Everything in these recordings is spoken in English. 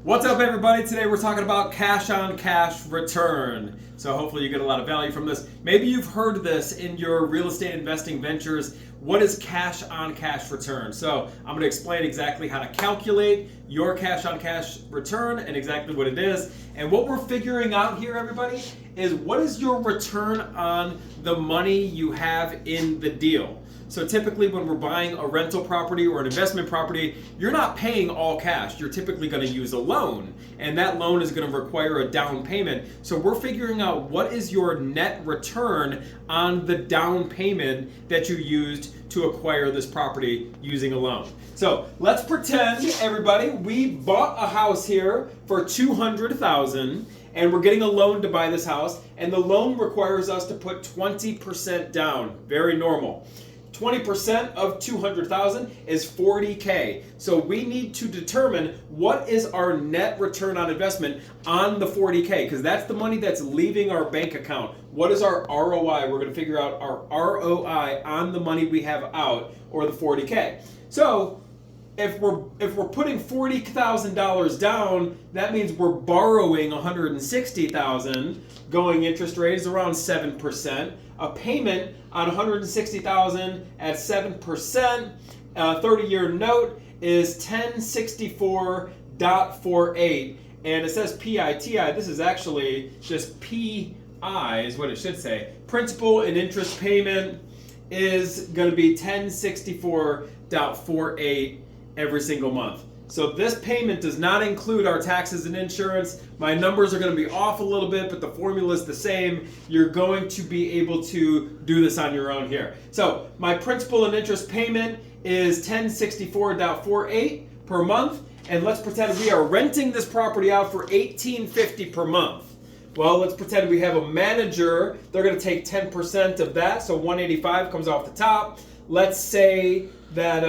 What's up, everybody? Today we're talking about cash on cash return. So hopefully you get a lot of value from this. Maybe you've heard this in your real estate investing ventures. What is cash on cash return? So I'm going to explain exactly how to calculate your cash on cash return and exactly what it is. And what we're figuring out here, everybody, is what is your return on the money you have in the deal. So typically when we're buying a rental property or an investment property, you're not paying all cash. You're typically going to use a loan, and that loan is going to require a down payment. So we're figuring out what is your net return on the down payment that you used to acquire this property using a loan. So let's pretend, everybody, we bought a house here for $200,000 and we're getting a loan to buy this house, and the loan requires us to put 20% down. Very normal. 20% of 200,000 is 40K. So we need to determine what is our net return on investment on the 40K, because that's the money that's leaving our bank account. What is our ROI? We're going to figure out our ROI on the money we have out, or the 40K. So if we're putting $40,000 down, that means we're borrowing $160,000. Going interest rate is around 7%. A payment on $160,000 at 7%, 30-year note is 1064.48, and it says PITI. This is actually just PI is what it should say. Principal and interest payment is going to be 1064.48 every single month. So this payment does not include our taxes and insurance. My numbers are going to be off a little bit, but the formula is the same. You're going to be able to do this on your own here. So my principal and interest payment is 1064.48 per month. And let's pretend we are renting this property out for $18.50 per month. Well, let's pretend we have a manager. They're going to take 10% of that, so $185 comes off the top. Let's say that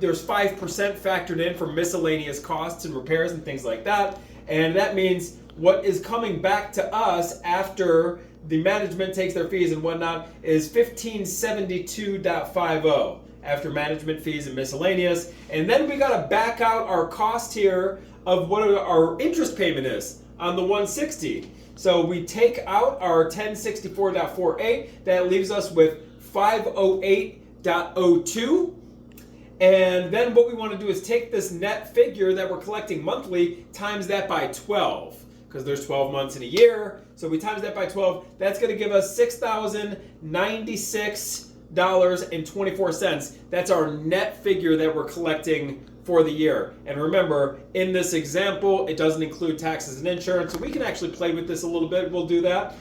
there's 5% factored in for miscellaneous costs and repairs and things like that. And that means what is coming back to us after the management takes their fees and whatnot is $1572.50 after management fees and miscellaneous. And then we got to back out our cost here of what our interest payment is on the $160. So we take out our 1064.48. That leaves us with $508.02. And then what we want to do is take this net figure that we're collecting monthly, times that by 12, because there's 12 months in a year. So we times that by 12. That's going to give us $6,096.24. That's our net figure that we're collecting for the year. And remember, in this example, it doesn't include taxes and insurance. So we can actually play with this a little bit. We'll do that.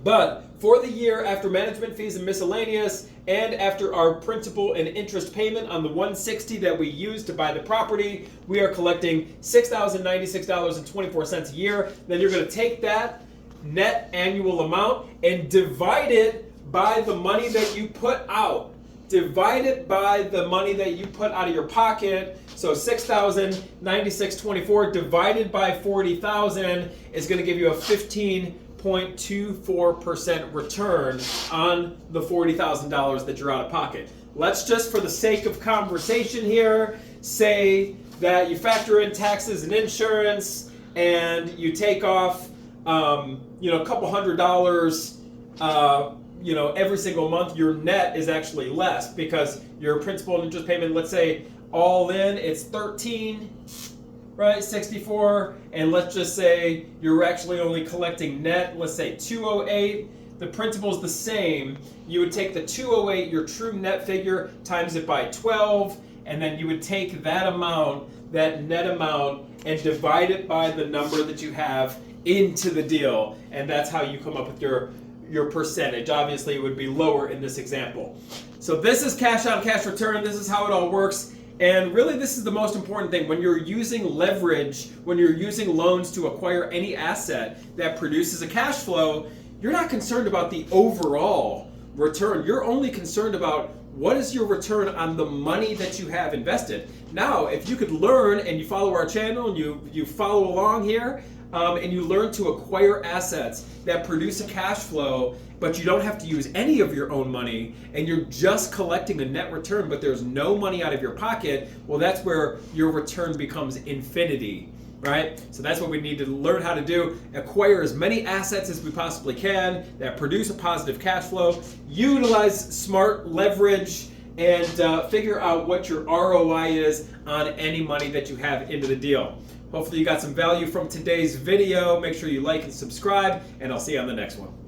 But for the year, after management fees and miscellaneous, and after our principal and interest payment on the $160 that we used to buy the property, we are collecting $6,096.24 a year. Then you're going to take that net annual amount and divide it by the money that you put out. Divide it by the money that you put out of your pocket. So $6,096.24 divided by 40,000 is going to give you a 15.24% return on the $40,000 that you're out of pocket. Let's just, for the sake of conversation here, say that you factor in taxes and insurance and you take off, a couple $100, every single month. Your net is actually less because your principal and interest payment, let's say all in, it's 13. Right, 64, and let's just say you're actually only collecting net, let's say 208. The principal's the same. You would take the 208, your true net figure, times it by 12, and then you would take that amount, that net amount, and divide it by the number that you have into the deal, and that's how you come up with your percentage. Obviously, it would be lower in this example. So this is cash on cash return. This is how it all works. And really, this is the most important thing. When you're using leverage, when you're using loans to acquire any asset that produces a cash flow, you're not concerned about the overall return. You're only concerned about what is your return on the money that you have invested. Now, if you could learn and you follow our channel and you follow along here, and you learn to acquire assets that produce a cash flow, but you don't have to use any of your own money and you're just collecting a net return, but there's no money out of your pocket, well, that's where your return becomes infinity. Right? So that's what we need to learn how to do. Acquire as many assets as we possibly can that produce a positive cash flow. Utilize smart leverage and figure out what your ROI is on any money that you have into the deal. Hopefully you got some value from today's video. Make sure you like and subscribe, and I'll see you on the next one.